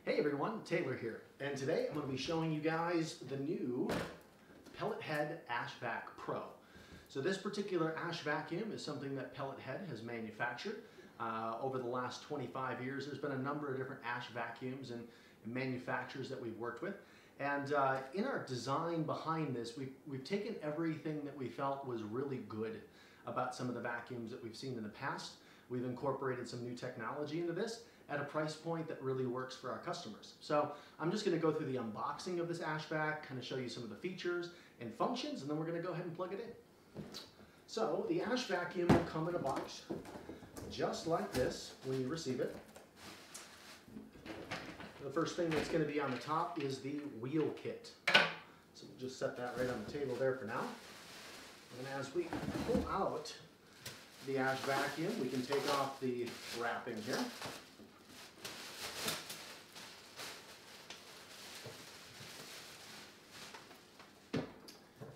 Hey everyone, Taylor here, and today I'm going to be showing you guys the new Pellethead Ash Vac Pro. So this particular ash vacuum is something that Pellethead has manufactured. Over the last 25 years, there's been a number of different ash vacuums and manufacturers that we've worked with. And in our design behind this, we've taken everything that we felt was really good about some of the vacuums that we've seen in the past. We've incorporated some new technology into this at a price point that really works for our customers. So I'm just going to go through the unboxing of this ash vac, kind of show you some of the features and functions, and then we're going to go ahead and plug it in. So the ash vacuum will come in a box just like this when you receive it. The first thing that's going to be on the top is the wheel kit. So we'll just set that right on the table there for now. And as we pull out the ash vacuum, we can take off the wrapping here.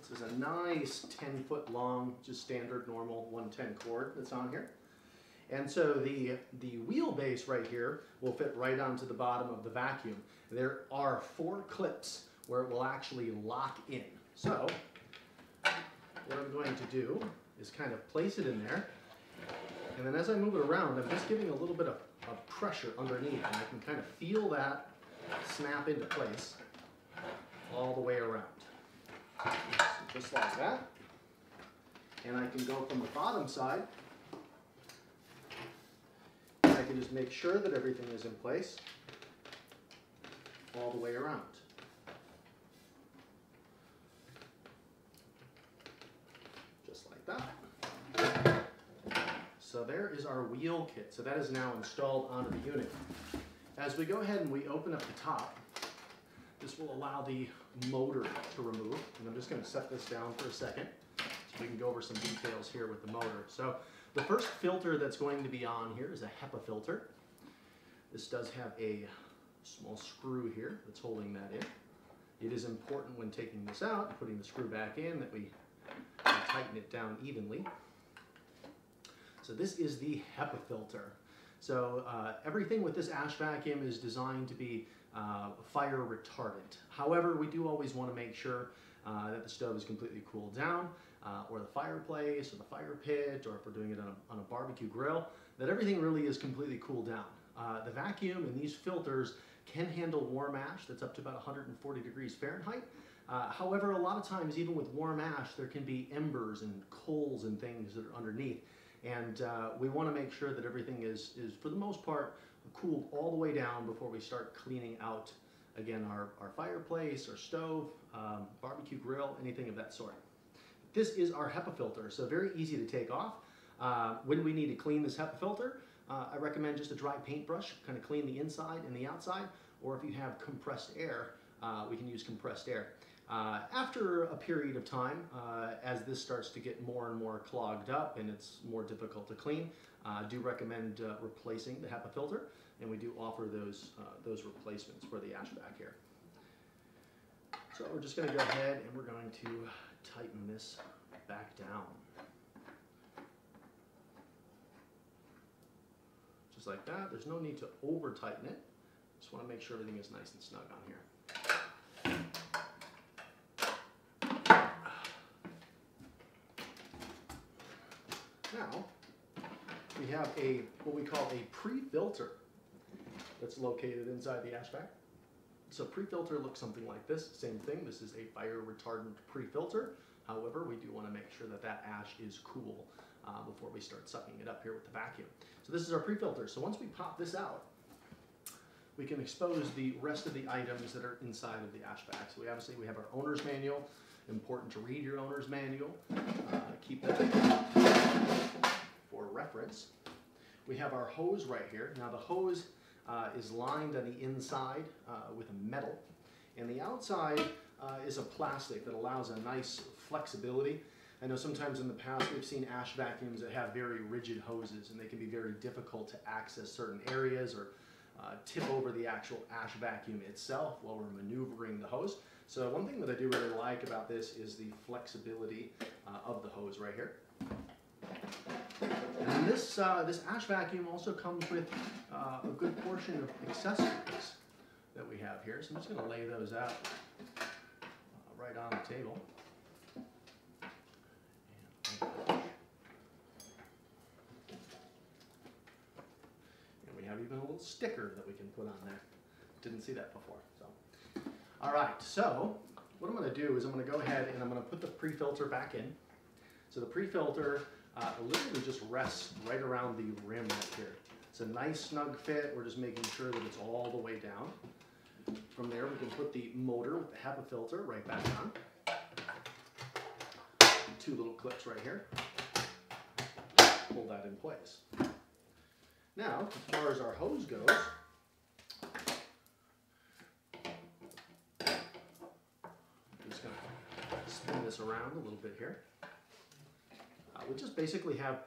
This is a nice 10-foot long, just standard normal 110 cord that's on here. And so the wheelbase right here will fit right onto the bottom of the vacuum. There are 4 clips where it will actually lock in. So what I'm going to do is kind of place it in there. And then as I move it around, I'm just giving a little bit of pressure underneath, and I can kind of feel that snap into place all the way around. So just like that. And I can go from the bottom side. And I can just make sure that everything is in place all the way around. Just like that. So there is our wheel kit. So that is now installed onto the unit. As we go ahead and we open up the top, this will allow the motor to remove. And I'm just going to set this down for a second so we can go over some details here with the motor. So the first filter that's going to be on here is a HEPA filter. This does have a small screw here that's holding that in. It is important when taking this out and putting the screw back in that we tighten it down evenly. So this is the HEPA filter. So everything with this ash vacuum is designed to be fire retardant. However, we do always want to make sure that the stove is completely cooled down, or the fireplace, or the fire pit, or if we're doing it on a barbecue grill, that everything really is completely cooled down. The vacuum and these filters can handle warm ash that's up to about 140 degrees Fahrenheit. However, a lot of times, even with warm ash, there can be embers and coals and things that are underneath. And we want to make sure that everything is, for the most part, cooled all the way down before we start cleaning out, again, our fireplace, our stove, barbecue grill, anything of that sort. This is our HEPA filter, so very easy to take off. When we need to clean this HEPA filter, I recommend just a dry paintbrush, kind of clean the inside and the outside, or if you have compressed air, we can use compressed air. After a period of time, as this starts to get more and more clogged up and it's more difficult to clean, I do recommend replacing the HEPA filter, and we do offer those replacements for the ash vac here. So we're just going to go ahead and we're going to tighten this back down. Just like that. There's no need to over tighten it. Just want to make sure everything is nice and snug on here. Now, we have what we call a pre-filter that's located inside the ash vac. So pre-filter looks something like this. Same thing, this is a fire retardant pre-filter. However, we do want to make sure that that ash is cool before we start sucking it up here with the vacuum. So this is our pre-filter. So once we pop this out, we can expose the rest of the items that are inside of the ash vac. So we have our owner's manual. Important to read your owner's manual. Keep that for reference. We have our hose right here. Now the hose is lined on the inside with a metal, and the outside is a plastic that allows a nice flexibility. I know sometimes in the past we've seen ash vacuums that have very rigid hoses, and they can be very difficult to access certain areas or tip over the actual ash vacuum itself while we're maneuvering the hose. So one thing that I do really like about this is the flexibility of the hose right here. And this ash vacuum also comes with a good portion of accessories. that we have here. So I'm just going to lay those out right on the table. And we have even a little sticker that we can put on there. Didn't see that before. So, all right. So what I'm going to do is I'm going to go ahead and I'm going to put the pre-filter back in. So the pre-filter literally just rests right around the rim right here. It's a nice snug fit. We're just making sure that it's all the way down. From there, we can put the motor with the HEPA filter right back on. 2 little clips right here. Pull that in place. Now, as far as our hose goes, I'm just going to spin this around a little bit here. We just basically have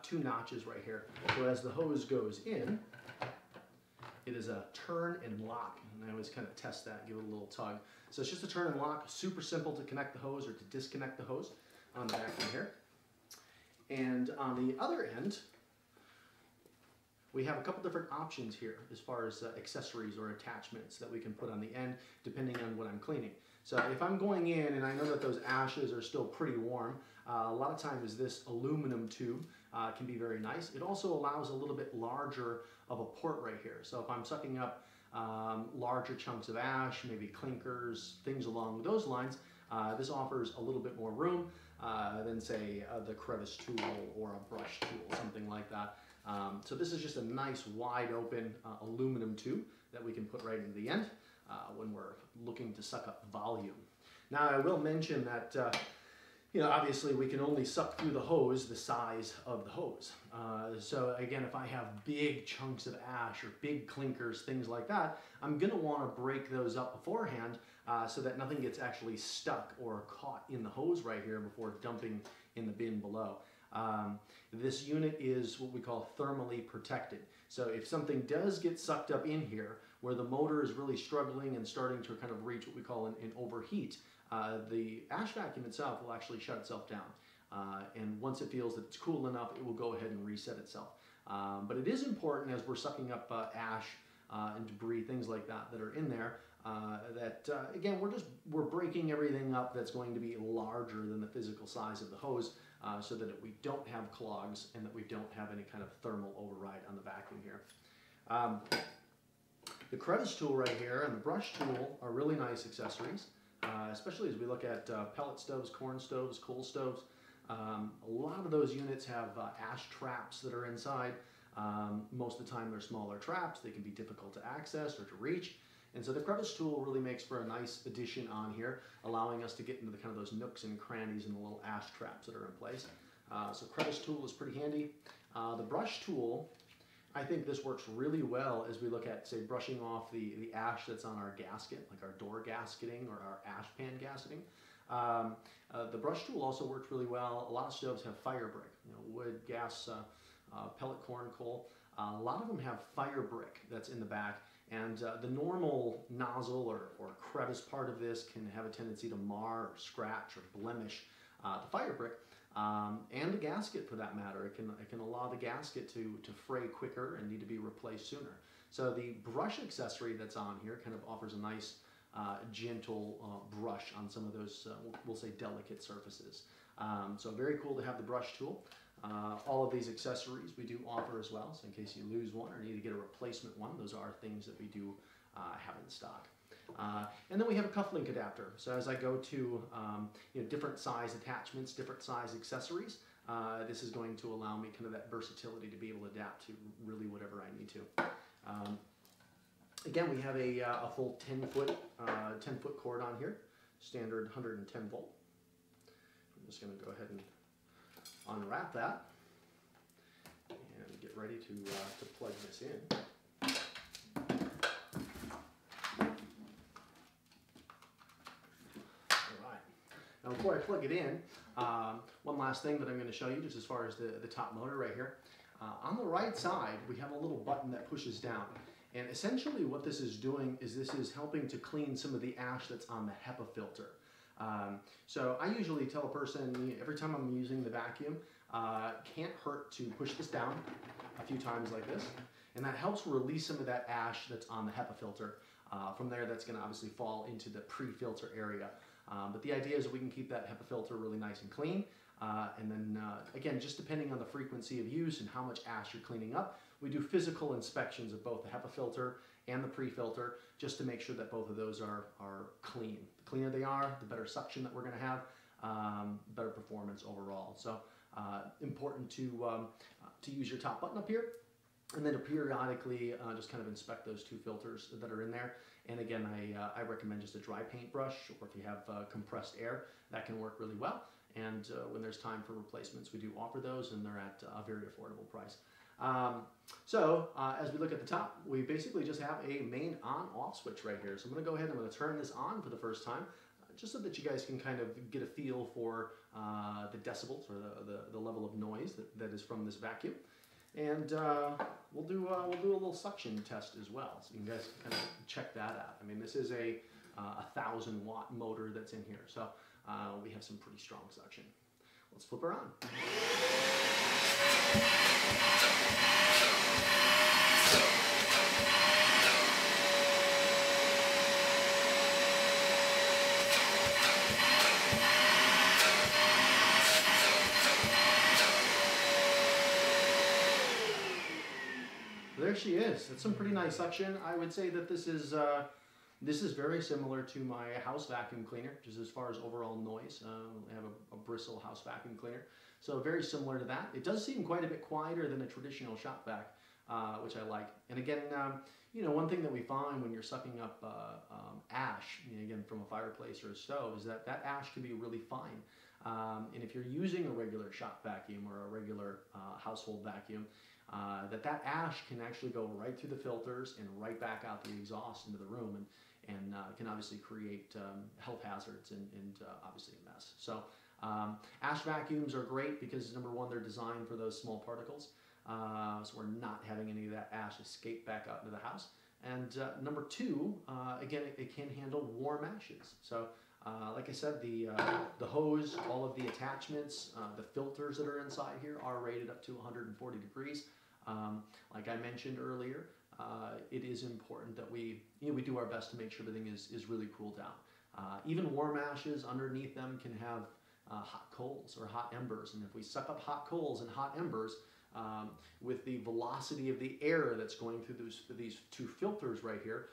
2 notches right here. So as the hose goes in, it is a turn and lock. And I always kind of test that, give it a little tug. So it's just a turn and lock, super simple to connect the hose or to disconnect the hose on the back end here. And on the other end, we have a couple different options here as far as accessories or attachments that we can put on the end depending on what I'm cleaning. So if I'm going in and I know that those ashes are still pretty warm, a lot of times this aluminum tube can be very nice. It also allows a little bit larger of a port right here. So if I'm sucking up larger chunks of ash, maybe clinkers, things along those lines, this offers a little bit more room than say the crevice tool or a brush tool, something like that. So this is just a nice wide open aluminum tube that we can put right into the end when we're looking to suck up volume. Now I will mention that you know, obviously we can only suck through the hose the size of the hose. So again, if I have big chunks of ash or big clinkers, things like that, I'm going to want to break those up beforehand so that nothing gets actually stuck or caught in the hose right here before dumping in the bin below. This unit is what we call thermally protected. So if something does get sucked up in here where the motor is really struggling and starting to kind of reach what we call an overheat, the ash vacuum itself will actually shut itself down. And once it feels that it's cool enough, it will go ahead and reset itself. But it is important as we're sucking up ash and debris, things like that that are in there, that again, we're breaking everything up that's going to be larger than the physical size of the hose, so that we don't have clogs and that we don't have any kind of thermal override on the vacuum here. The crevice tool right here and the brush tool are really nice accessories, especially as we look at pellet stoves, corn stoves, coal stoves. A lot of those units have ash traps that are inside. Most of the time they're smaller traps. They can be difficult to access or to reach. And so the crevice tool really makes for a nice addition on here, allowing us to get into the kind of those nooks and crannies and the little ash traps that are in place. So crevice tool is pretty handy. The brush tool, I think this works really well as we look at, say, brushing off the ash that's on our gasket, like our door gasketing or our ash pan gasketing. The brush tool also works really well. A lot of stoves have fire brick, you know, wood, gas, pellet, corn, coal. A lot of them have fire brick that's in the back. And the normal nozzle or crevice part of this can have a tendency to mar or scratch or blemish the fire brick and the gasket for that matter. It can allow the gasket to fray quicker and need to be replaced sooner. So the brush accessory that's on here kind of offers a nice gentle brush on some of those, we'll say, delicate surfaces. So very cool to have the brush tool. All of these accessories we do offer as well, so in case you lose one or need to get a replacement one, those are things that we do have in stock. And then we have a cufflink adapter. So as I go to you know, different size attachments, different size accessories, this is going to allow me kind of that versatility to be able to adapt to really whatever I need to. Again, we have a full 10-foot cord on here, standard 110 volt. I'm just going to go ahead and unwrap that and get ready to plug this in. All right. Now before I plug it in, one last thing that I'm going to show you just as far as the top motor right here. On the right side, we have a little button that pushes down. And essentially what this is doing is this is helping to clean some of the ash that's on the HEPA filter. So I usually tell a person every time I'm using the vacuum, can't hurt to push this down a few times like this. and that helps release some of that ash that's on the HEPA filter. From there, that's going to obviously fall into the pre-filter area. But the idea is that we can keep that HEPA filter really nice and clean. And then, again, just depending on the frequency of use and how much ash you're cleaning up, we do physical inspections of both the HEPA filter and the pre-filter just to make sure that both of those are clean. The cleaner they are, the better suction that we're going to have, better performance overall. So important to use your top button up here, and then to periodically just kind of inspect those two filters that are in there. And again, I recommend just a dry paintbrush, or if you have compressed air, that can work really well. And when there's time for replacements, we do offer those, and they're at a very affordable price. As we look at the top, we basically just have a main on-off switch right here. So I'm going to go ahead and I'm going to turn this on for the first time, just so that you guys can kind of get a feel for the decibels, or the level of noise that is from this vacuum. And we'll do a little suction test as well, so you guys can kind of check that out. I mean, this is a 1,000-watt motor that's in here, so we have some pretty strong suction. Let's flip her on. There she is. That's some pretty nice suction. I would say that this is very similar to my house vacuum cleaner, just as far as overall noise. I have a bristle house vacuum cleaner, so very similar to that. It does seem quite a bit quieter than a traditional shop vac, which I like. And again, you know, one thing that we find when you're sucking up ash, you know, again from a fireplace or a stove, is that ash can be really fine. And if you're using a regular shop vacuum or a regular household vacuum, that ash can actually go right through the filters and right back out the exhaust into the room, and can obviously create health hazards and obviously a mess. So ash vacuums are great because, number one, they're designed for those small particles, so we're not having any of that ash escape back out into the house. And number two, again, it can handle warm ashes. So like I said, the hose, all of the attachments, the filters that are inside here are rated up to 140 degrees. Like I mentioned earlier, it is important that we do our best to make sure everything is really cooled down. Even warm ashes underneath them can have hot coals or hot embers, and if we suck up hot coals and hot embers, with the velocity of the air that's going through these two filters right here,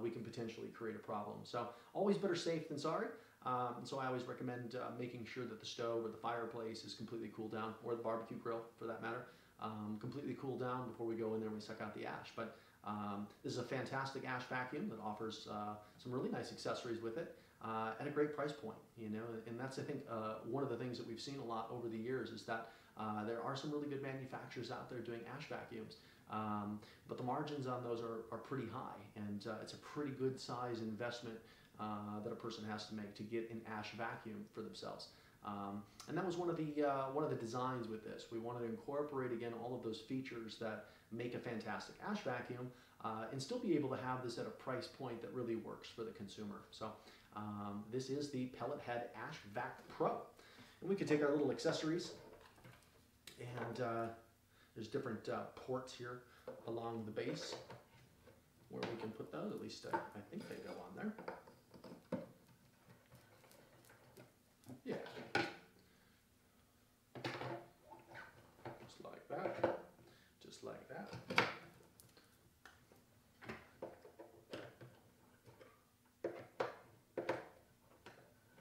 we can potentially create a problem. So always better safe than sorry. So I always recommend making sure that the stove or the fireplace is completely cooled down, or the barbecue grill for that matter, completely cooled down before we go in there and we suck out the ash. But this is a fantastic ash vacuum that offers some really nice accessories with it at a great price point, you know. And that's, I think, one of the things that we've seen a lot over the years is that there are some really good manufacturers out there doing ash vacuums, but the margins on those are pretty high, and it's a pretty good size investment that a person has to make to get an ash vacuum for themselves. And that was one of the designs with this. We wanted to incorporate, again, all of those features that make a fantastic ash vacuum, and still be able to have this at a price point that really works for the consumer. So this is the Pellethead Ash Vac Pro. And we could take our little accessories, and there's different ports here along the base where we can put those. At least I think they go on there. Yeah. Just like that. Just like that.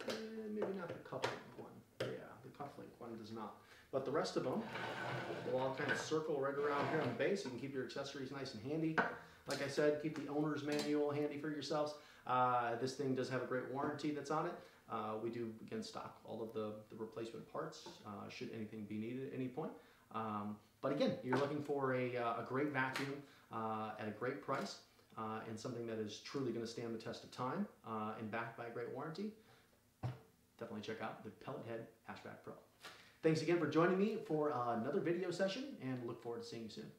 And maybe not the cuff link one. Yeah, the cuff link one does not. But the rest of them will all kind of circle right around here on the base. You can keep your accessories nice and handy. Like I said, keep the owner's manual handy for yourselves. This thing does have a great warranty that's on it. We do, again, stock all of the replacement parts should anything be needed at any point. But again, you're looking for a great vacuum at a great price, and something that is truly going to stand the test of time and backed by a great warranty. Definitely check out the Pellethead Ash Vac Pro. Thanks again for joining me for another video session, and look forward to seeing you soon.